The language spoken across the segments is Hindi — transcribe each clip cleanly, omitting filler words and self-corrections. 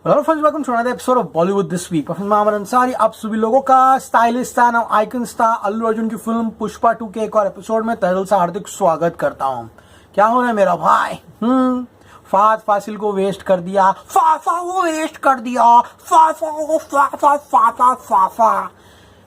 Hello friends, welcome to another episode of Bollywood this week. मैं मोहम्मद अंसारी आप सभी लोगों का स्टाइलिश स्टार नाम आइकन स्टार अल्लू अर्जुन की फिल्म पुष्पा 2 के एक और एपिसोड में तहे दिल से हार्दिक स्वागत करता हूं। क्या हो रहा है मेरा भाई? फहद फासिल को वेस्ट कर दिया, फाफा को वेस्ट कर दिया, फाफा को फाफा फाफा फाफा।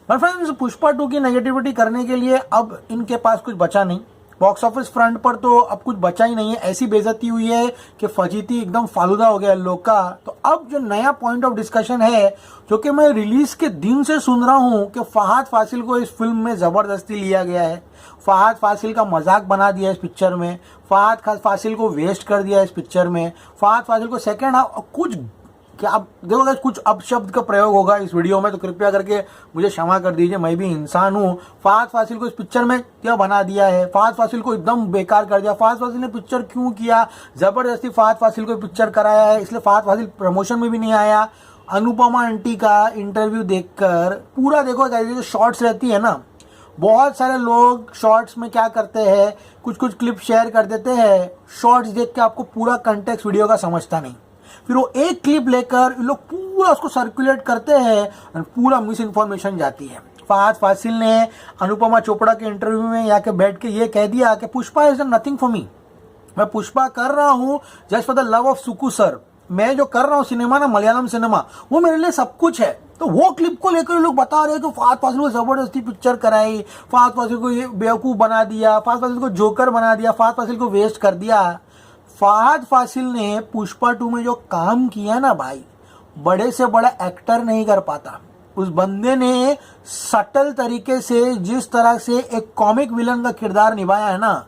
पर फ्रेंड्स, पुष्पा 2 की नेगेटिविटी करने के लिए अब इनके पास कुछ बचा नहीं। बॉक्स ऑफिस फ्रंट पर तो अब कुछ बचा ही नहीं है। ऐसी बेइज्जती हुई है कि फजीती एकदम फालूदा हो गया लोग का। तो अब जो नया पॉइंट ऑफ डिस्कशन है, जो कि मैं रिलीज के दिन से सुन रहा हूं कि फहद फासिल को इस फिल्म में जबरदस्ती लिया गया है, फहद फासिल का मजाक बना दिया इस पिक्चर में, फहद फासिल को वेस्ट कर दिया इस पिक्चर में, फहद फासिल को सेकेंड हाफ कुछ क्या अब देखो कुछ अपशब्द का प्रयोग होगा इस वीडियो में, तो कृपया करके मुझे क्षमा कर दीजिए, मैं भी इंसान हूँ। फहद फासिल को इस पिक्चर में क्या बना दिया है, फहद फासिल को एकदम बेकार कर दिया। फहद फासिल ने पिक्चर क्यों किया? जबरदस्ती फहद फासिल को पिक्चर कराया है, इसलिए फहद फासिल प्रमोशन में भी नहीं आया। अनुपमा आंटी का इंटरव्यू देखकर पूरा देखो, जो शॉर्ट्स रहती है ना, बहुत सारे लोग शॉर्ट्स में क्या करते हैं, कुछ कुछ क्लिप शेयर कर देते हैं, शॉर्ट्स देख के आपको पूरा कंटेक्स्ट वीडियो का समझता नहीं, फिर वो एक क्लिप लेकर लोग पूरा उसको सर्कुलेट करते हैं और पूरा मिस इन्फॉर्मेशन जाती है। फहद फासिल ने अनुपमा चोपड़ा के इंटरव्यू में यहाँ के बैठ के ये कह दिया कि Pushpa is nothing for me, मैं पुष्पा कर रहा हूँ just for the love of Suku sir. मैं जो कर रहा हूँ सिनेमा ना, मलयालम सिनेमा, वो मेरे लिए सब कुछ है। तो वो क्लिप को लेकर लोग बता रहे हैं कि फहद फासिल को जबरदस्ती पिक्चर कराई, फहद फासिल को ये बेवकूफ बना दिया, फहद फासिल को जोकर बना दिया, फहद फासिल को वेस्ट कर दिया। फहद फासिल ने पुष्पा 2 में जो काम किया ना भाई, बड़े से बड़ा एक्टर नहीं कर पाता। उस बंदे ने सटल तरीके से जिस तरह से एक कॉमिक विलन का किरदार निभाया है ना,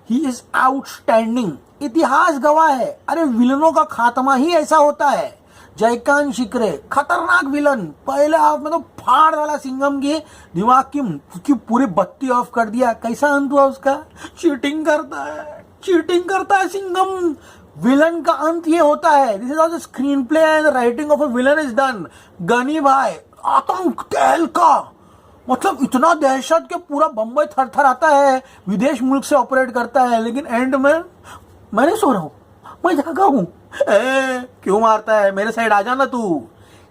ही इज आउटस्टैंडिंग। इतिहास गवाह है, अरे विलनों का खात्मा ही ऐसा होता है। जयकांत शिकरे खतरनाक विलन, पहले हाफ में तो फाड़ वाला सिंघम के दिमाग की पूरी बत्ती ऑफ कर दिया। कैसा अंत हुआ उसका? चीटिंग करता है सिंघम। विलन का अंत ये होता है। This is how the screenplay and the writing of a villain is done. Ghani भाई आतंक तेल का मतलब इतना दहशत के पूरा बम्बई थर आता है, विदेश मुल्क से ऑपरेट करता है, लेकिन एंड में मैं नहीं सो रहा हूं, मैं जागा हूं। क्यों मारता है? मेरे साइड आ जाना तू।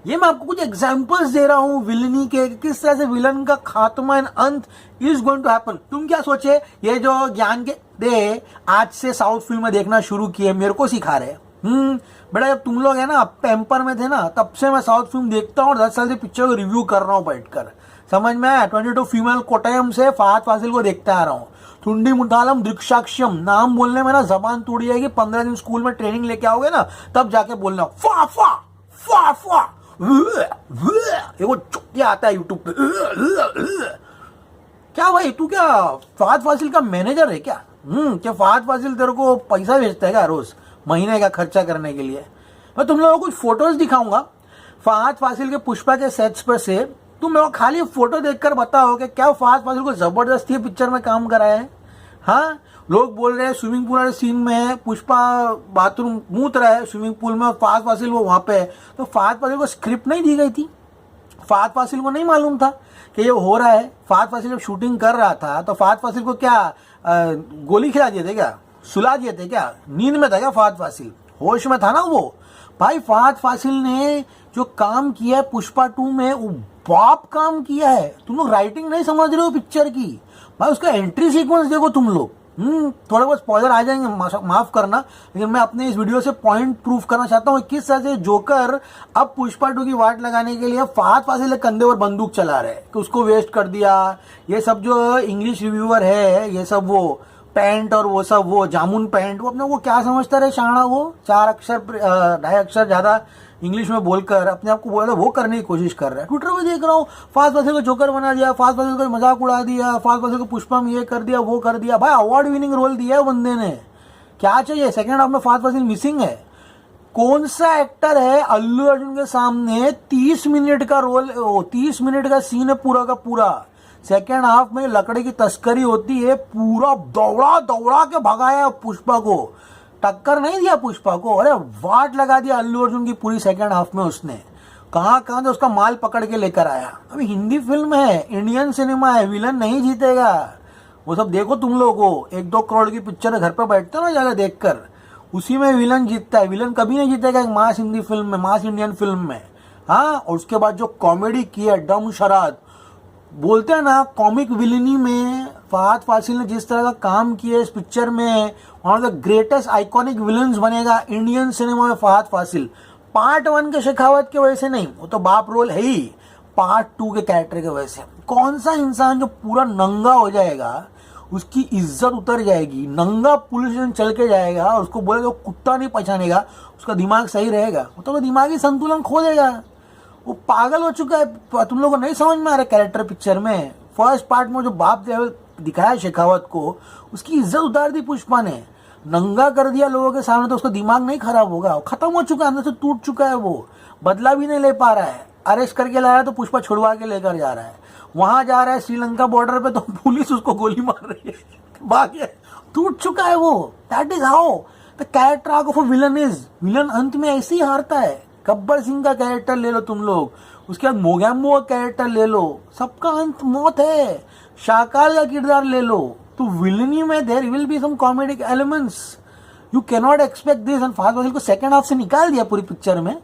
ये मैं आपको कुछ एग्जांपल्स दे रहा हूं विलनी के, किस तरह से विलन का खात्मा एंड अंत इज गोइंग टू हैपन। तुम क्या सोचे, ये जो ज्ञान के दे आज से साउथ फिल्म देखना शुरू किए, मेरे को सिखा रहे। बेटा, जब तुम लोग है ना टेम्पर में थे ना, तब से मैं साउथ फिल्म देखता हूँ और 10 साल से पिक्चर को रिव्यू कर रहा हूँ बैठकर। समझ में आया? 22 फीमेल कोटयम से फहद फासिल को देखता आ रहा हूँ। थुंडी मुंडालम दृक्षाक्षम, नाम बोलने में ना जबान टूट जाएगी। 15 दिन स्कूल में ट्रेनिंग लेके आओगे ना, तब जाके बोलना फा फा फा फा। ये वो चुटिया आता है यूट्यूब पे। क्या भाई, तू क्या फहद फासिल का मैनेजर है क्या? क्या फहद फासिल तेरे को पैसा भेजता है क्या रोज महीने का खर्चा करने के लिए? मैं तुम लोगों को कुछ फोटोज दिखाऊंगा फहद फासिल के पुष्पा के सेट्स पर से। तुम लोग खाली फोटो देखकर बताओ कि क्या फहद फासिल को जबरदस्ती पिक्चर में काम कराया है। हाँ, लोग बोल रहे हैं स्विमिंग पूल वाले सीन में पुष्पा बाथरूम मूत रहा है स्विमिंग पूल में, फहद फासिल वो वहां पे है। तो फहद फासिल को स्क्रिप्ट नहीं दी गई थी? फहद फासिल को नहीं मालूम था कि ये हो रहा है? फहद फासिल जब शूटिंग कर रहा था तो फहद फासिल को क्या गोली खिला दिए थे क्या? सुला दिए थे क्या? नींद में था क्या फहद फासिल? होश में था ना वो भाई। फहद फासिल ने जो काम किया है पुष्पा 2 में, वो बाप काम किया है। तुम लोग राइटिंग नहीं समझ रहे हो पिक्चर की भाई। उसका एंट्री सीक्वेंस देखो तुम लोग। थोड़े बहुत स्पॉइलर आ जाएंगे, माफ करना, लेकिन मैं अपने इस वीडियो से पॉइंट प्रूफ करना चाहता हूँ किस तरह से जोकर अब पुष्पा 2 की वाट लगाने के लिए फहद फासिल कंधे पर बंदूक चला रहे कि उसको वेस्ट कर दिया। ये सब जो इंग्लिश रिव्यूअर है, ये सब वो पैंट और वो सब वो जामुन पैंट, वो अपने को क्या समझता रहे शाणा, वो 4 अक्षर 2.5 अक्षर ज्यादा इंग्लिश में बोलकर अपने आप को बोला वो करने की कोशिश कर रहा है। ट्विटर में देख रहा हूँ फहद फासिल को जोकर बना दिया, फहद फासिल को मजाक उड़ा दिया, फहद फासिल को पुष्पा में ये कर दिया वो कर दिया। भाई अवार्ड विनिंग रोल दिया है बंदे ने, क्या चाहिए? सेकेंड हाफ में फहद फासिल मिसिंग है। कौन सा एक्टर है अल्लू अर्जुन के सामने 30 मिनट का रोल, 30 मिनट का सीन है पूरा का पूरा। सेकेंड हाफ में लकड़ी की तस्करी होती है, पूरा दौड़ा के भगाया पुष्पा को, टक्कर नहीं दिया पुष्पा को। अरे वाट लगा दिया अल्लू अर्जुन की पूरी सेकेंड हाफ में। उसने कहां से उसका माल पकड़ के लेकर आया। अभी हिंदी फिल्म है, इंडियन सिनेमा है, विलन नहीं जीतेगा। वो सब देखो तुम लोगों को, 1-2 करोड़ की पिक्चर घर पर बैठते हो ना जाकर देखकर, उसी में विलन जीतता है। विलन कभी नहीं जीतेगा एक मास हिंदी फिल्म में, मास इंडियन फिल्म में। हाँ, और उसके बाद जो कॉमेडी की है, डम शराद बोलते हैं ना, कॉमिक विलनी में फहद फासिल ने जिस तरह का काम किया इस पिक्चर में, one of the greatest iconic villains बनेगा इंडियन सिनेमा में फहद फासिल। पार्ट 1 के शेखावत की वजह से नहीं, वो तो बाप रोल है ही, पार्ट 2 के कैरेक्टर की वजह से। कौन सा इंसान जो पूरा नंगा हो जाएगा, उसकी इज्जत उतर जाएगी, नंगा पुलिस स्टेशन चल के जाएगा और उसको बोलेगा वो कुत्ता नहीं पहचानेगा, उसका दिमाग सही रहेगा? वो तो दिमागी संतुलन खो देगा, वो पागल हो चुका है। तुम लोगों को नहीं समझ में आ रहा कैरेक्टर पिक्चर में? फर्स्ट पार्ट में जो बाप दिखाया शेखावत को, उसकी इज्जत उतार दी पुष्पा ने, नंगा कर दिया लोगों के सामने, तो उसका दिमाग नहीं खराब होगा? खत्म हो चुका है, अंदर से टूट चुका है, वो बदला भी नहीं ले पा रहा है। अरेस्ट करके लाया तो पुष्पा छुड़वा के लेकर जा रहा है, वहां जा रहा है श्रीलंका बॉर्डर पे तो पुलिस उसको गोली मार रही है, भाग गया, टूट चुका है वो। That is how the character arc of a villain is. Villain अंत में ऐसे ही हारता है। गब्बर सिंह का कैरेक्टर ले लो तुम लोग, उसके बाद मोगैम्बो का कैरेक्टर ले लो, सबका अंत मौत है। शाकाल का किरदार ले लो, तो विलनी में there will be some comedic elements, you can not expect this. And Fahadh Faasil को सेकंड हाफ से निकाल दिया पूरी पिक्चर में।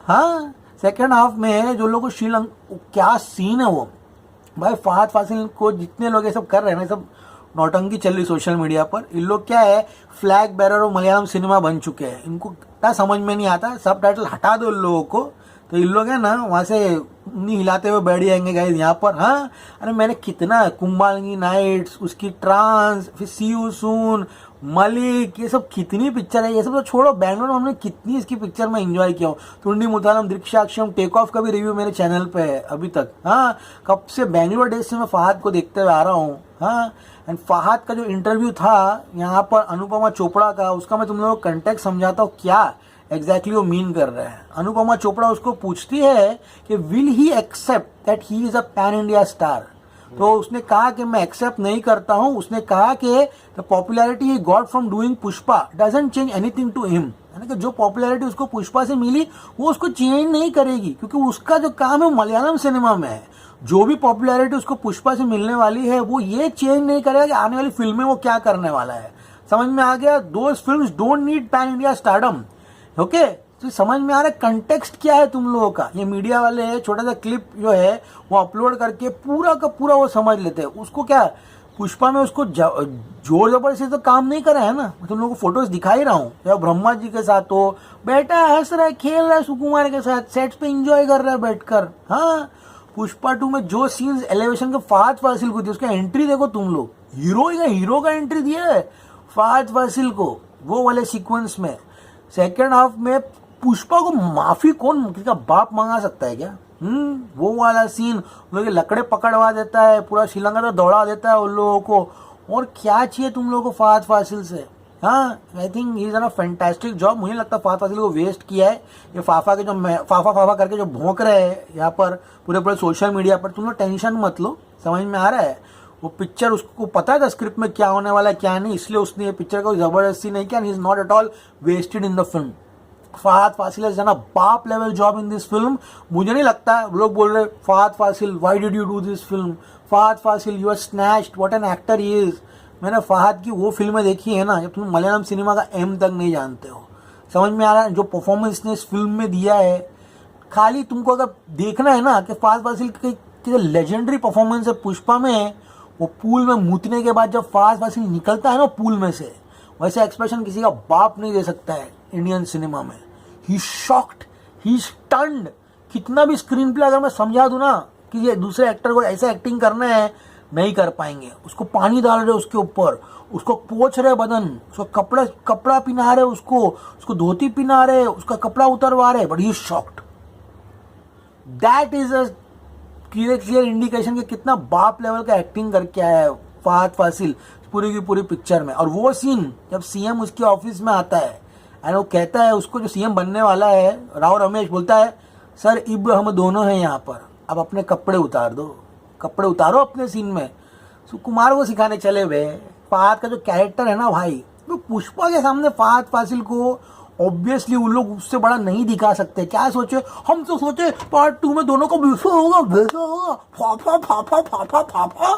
हाँ, सेकंड हाफ में जो लोग श्रीलंका, क्या सीन है वो भाई। फहद फासिल को जितने लोग ये सब कर रहे हैं ना, सब नौटंकी चल रही सोशल मीडिया पर। इन लोग क्या है, फ्लैग बैरर और मलयालम सिनेमा बन चुके हैं। इनको क्या समझ में नहीं आता, सब टाइटल हटा दो इन लोगों को, तो इन लोग है ना वहाँ से नहीं हिलाते हुए बैठ जाएंगे गाइस यहाँ पर। हाँ, अरे मैंने कितना कुंभालंगी नाइट्स, उसकी ट्रांस, फिर सी यू सून, मलिक, ये सब कितनी पिक्चर है। ये सब तो छोड़ो, बैंगलोर में हमने कितनी इसकी पिक्चर में एंजॉय किया। तुंडी मुतालम, दृक्षाक्षम, टेक ऑफ का भी रिव्यू मेरे चैनल पे है अभी तक। हाँ, कब से बैंगलोर डेज से मैं फहद को देखते हुए आ रहा हूँ। हाँ, एंड फहद का जो इंटरव्यू था यहाँ पर अनुपमा चोपड़ा का, उसका मैं तुम लोगों को कंटेक्ट समझाता हूँ क्या एग्जैक्टली वो मीन कर रहे हैं। अनुपमा चोपड़ा उसको पूछती है कि will he accept that he is a pan India star, तो उसने कहा कि मैं एक्सेप्ट नहीं करता हूं। उसने कहा कि the popularity he got from doing Pushpa doesn't change anything to him, यानी कि जो पॉपुलैरिटी उसको पुष्पा से मिली वो उसको चेंज नहीं करेगी, क्योंकि उसका जो काम है मलयालम सिनेमा में है। जो भी पॉपुलैरिटी उसको पुष्पा से मिलने वाली है वो ये चेंज नहीं करेगा कि आने वाली फिल्म में वो क्या करने वाला है। समझ में आ गया? Those films don't need pan India stardom. Okay, तो समझ में आ रहा है कंटेक्स्ट क्या है तुम लोगों का। ये मीडिया वाले छोटा सा क्लिप जो है वो अपलोड करके पूरा का पूरा वो समझ लेते हैं। उसको क्या पुष्पा में उसको जोर जबरदस्ती तो काम नहीं करा है ना। मैं तुम लोगों को फोटोज दिखा ही रहा हूँ, या ब्रह्मा जी के साथ हो, बैठा हंस रहा है, खेल रहा है सुकुमार के साथ, सेट्स पे एंजॉय कर रहा है बैठकर। हाँ, पुष्पा 2 में जो सीन्स एलिवेशन के फहद फासिल को थी, उसका एंट्री देखो तुम लोग। हीरो का एंट्री दिया है फहद फासिल को वो वाले सीक्वेंस में। सेकेंड हाफ में पुष्पा को माफी कौन किसी का बाप मंगा सकता है क्या? वो वाला सीन, लोग लकड़े पकड़वा देता है, पूरा श्रीलंका तो दौड़ा देता है उन लोगों को। और क्या चाहिए तुम लोगों को फहद फासिल से? हाँ, I think he is done a fantastic job. मुझे लगता है फहद फासिल को वेस्ट किया है ये फाफा के जो फाफा करके जो भौंक रहे हैं यहाँ पर पूरे सोशल मीडिया पर। तुम लोग टेंशन मत लो, समझ में आ रहा है। वो पिक्चर उसको पता था स्क्रिप्ट में क्या होने वाला है क्या नहीं, इसलिए उसने ये पिक्चर को जबरदस्ती नहीं किया। He is not at all wasted in the film. Fahadh Faasil has done a बाप level job in this film. मुझे नहीं लगता, लोग बोल रहे Fahadh Faasil why did you do this film, Fahadh Faasil you are snatched, what an actor he is. मैंने फहद की वो फिल्में देखी है ना जब तुम मलयालम सिनेमा का एम तक नहीं जानते हो। समझ में आ रहा है जो परफॉर्मेंस ने इस फिल्म में दिया है। खाली तुमको अगर देखना है ना कि फहद फासिल की लेजेंडरी परफॉर्मेंस है पुष्पा में, वो पूल में मूतने के बाद जब फहद फासिल निकलता है ना पूल में से, वैसे एक्सप्रेशन किसी का बाप नहीं दे सकता है इंडियन सिनेमा में। ही शॉक्ड, ही स्टन्ड। कितना भी स्क्रीन प्ले अगर मैं समझा दूं ना कि ये दूसरे एक्टर को ऐसा एक्टिंग करना है, नहीं कर पाएंगे। उसको पानी डाल रहे उसके ऊपर, उसको पोंछ रहे बदन, उसको कपड़ा पिना रहे, उसको धोती पिना रहे, उसका कपड़ा उतरवा रहे, but he shocked. That is a clear indication कि कितना बाप लेवल का एक्टिंग करके आया है फहद फासिल पूरी की पूरी पिक्चर में। और वो सीन जब सीएम उसके ऑफिस में आता है एंड वो कहता है उसको, जो सीएम बनने वाला है राव रमेश, बोलता है सर इब्र हम दोनों हैं यहाँ पर, अब अपने कपड़े उतार दो, कपड़े उतारो अपने सीन में। सुकुमार को सिखाने चले हुए। फहद का जो कैरेक्टर है ना भाई, वो पुष्पा के सामने फहद फासिल को ऑब्वियसली उन लोग उससे बड़ा नहीं दिखा सकते। क्या सोचे, हम तो सोचे पार्ट 2 में दोनों को वैसा होगा फाफा फाफा फाफा फाफा।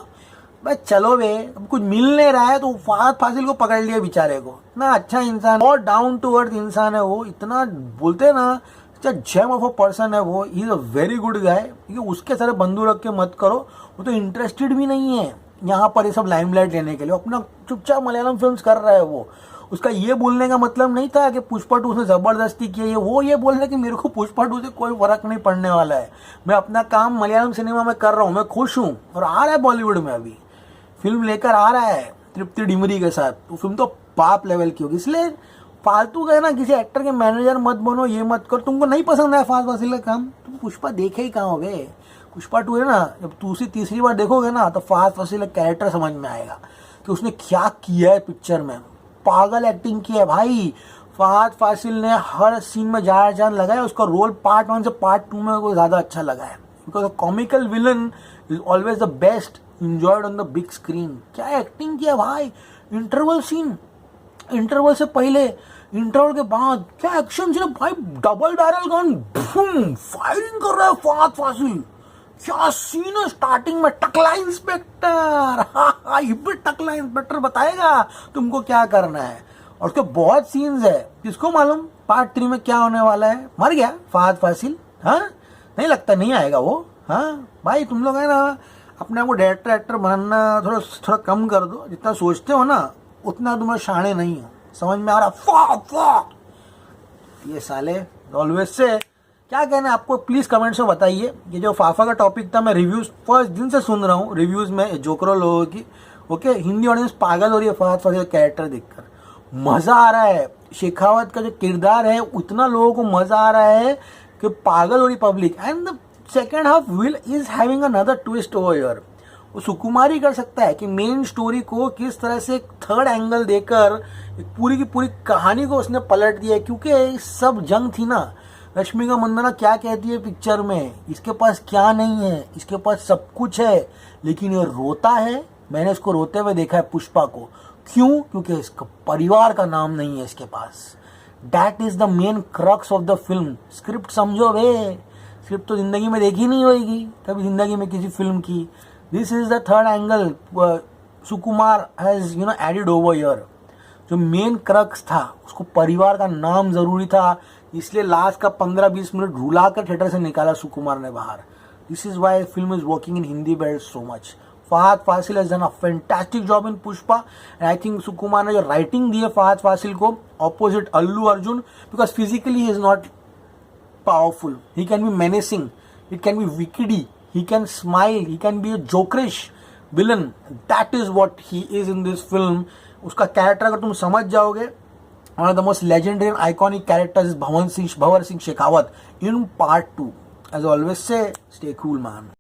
बस चलो बे, अब कुछ मिल नहीं रहा है तो फहद फासिल को पकड़ लिया बेचारे को। इतना अच्छा इंसान और डाउन टू अर्थ इंसान है वो, इतना बोलते हैं ना जेम ऑफ अ पर्सन है वो। ही is a very good guy. उसके सारे बंदूक रख के मत करो, वो तो इंटरेस्टेड भी नहीं है यहाँ पर ये सब लाइमलाइट लेने के लिए। अपना चुपचाप मलयालम फिल्म्स कर रहा है वो। उसका ये बोलने का मतलब नहीं था कि पुष्पा 2 उसने जबरदस्ती की है, वो ये बोल रहा है कि मेरे को पुष्पा 2 से कोई फर्क नहीं पड़ने वाला है, मैं अपना काम मलयालम सिनेमा में कर रहा हूँ, मैं खुश हूँ। और आ रहा है बॉलीवुड में, अभी फिल्म लेकर आ रहा है तृप्ति डिमरी के साथ, तो फिल्म तो पाप लेवल की होगी। इसलिए फालतू का है ना, किसी एक्टर के मैनेजर मत बनो, ये मत कर। तुमको नहीं पसंद है फहद फासिल का काम, तुम पुष्पा देखे ही कहाँ होगे। पुष्पा 2 है ना, जब दूसरी तीसरी बार देखोगे ना तो फहद फासिल का कैरेक्टर समझ में आएगा कि उसने क्या किया है पिक्चर में। पागल एक्टिंग की है भाई। फहद फासिल ने हर सीन में जान लगाया। उसका रोल पार्ट 1 से पार्ट 2 में को ज़्यादा अच्छा लगा है, because comical villain is always the best enjoyed on the big screen. क्या एक्टिंग किया भाई। इंटरवल सीन, इंटरवल से पहले, इंटरवल के बाद क्या एक्शन सीन भाई। डबल बैरल गन फायरिंग कर रहा है फहद फासिल। क्या सीन है स्टार्टिंग में। टकला इंस्पेक्टर, ये भी टकला इंस्पेक्टर बताएगा तुमको क्या करना है। और उसके बहुत सीन्स है, किसको मालूम पार्ट 3 में क्या होने वाला है। मर गया फहद फासिल? हाँ, नहीं लगता नहीं आएगा वो। हाँ भाई, तुम लोग है ना अपने आप को डायरेक्टर एक्टर बनना थोड़ा कम कर दो। जितना सोचते हो ना उतना तुम्हारे शाणे नहीं हो। समझ में आ रहा? फक ये साले ऑलवेज से क्या कहना है आपको, प्लीज कमेंट्स में बताइए। ये जो फाफा का टॉपिक था, मैं रिव्यूज फर्स्ट दिन से सुन रहा हूँ, रिव्यूज में जोकरो लोगों की। ओके, हिंदी ऑडियंस पागल हो रही है फहद फासिल का कैरेक्टर देखकर। मजा आ रहा है, शेखावत का जो किरदार है उतना लोगों को मजा आ रहा है कि पागल हो रही public. And the second half will is having another twist over here. वो सुकुमार ही कर सकता है कि मेन स्टोरी को किस तरह से एक थर्ड एंगल देकर एक पूरी की पूरी कहानी को उसने पलट दिया। क्योंकि सब जंग थी ना, रश्मिका मंदाना क्या कहती है पिक्चर में, इसके पास क्या नहीं है, इसके पास सब कुछ है लेकिन ये रोता है। मैंने इसको रोते हुए देखा है पुष्पा को। क्यों? क्योंकि इसका परिवार का नाम नहीं है इसके पास। That is the main crux of the film. Script समझो बे, स्क्रिप्ट तो जिंदगी में देखी नहीं होगी कभी जिंदगी में किसी फिल्म की। This is the third angle Sukumar has added over here. जो मेन क्रक्स था, उसको परिवार का नाम जरूरी था, इसलिए लास्ट का 15-20 मिनट रुला कर थिएटर से निकाला सुकुमार ने बाहर। This is why film is working in Hindi belt so much. Fahadh Faasil has done a fantastic job in Pushpa and I think Sukumar ने जो राइटिंग दी है फहद फासिल को opposite Allu Arjun, because physically he is not powerful, he can be menacing, it can be wickedy, he can smile, he can be a jokerish villain. That is what he is in this film. उसका कैरेक्टर अगर तुम समझ जाओगे, one of the most legendary and iconic characters is Bhanwar Singh Shekhawat in part 2. As I always say, stay cool man.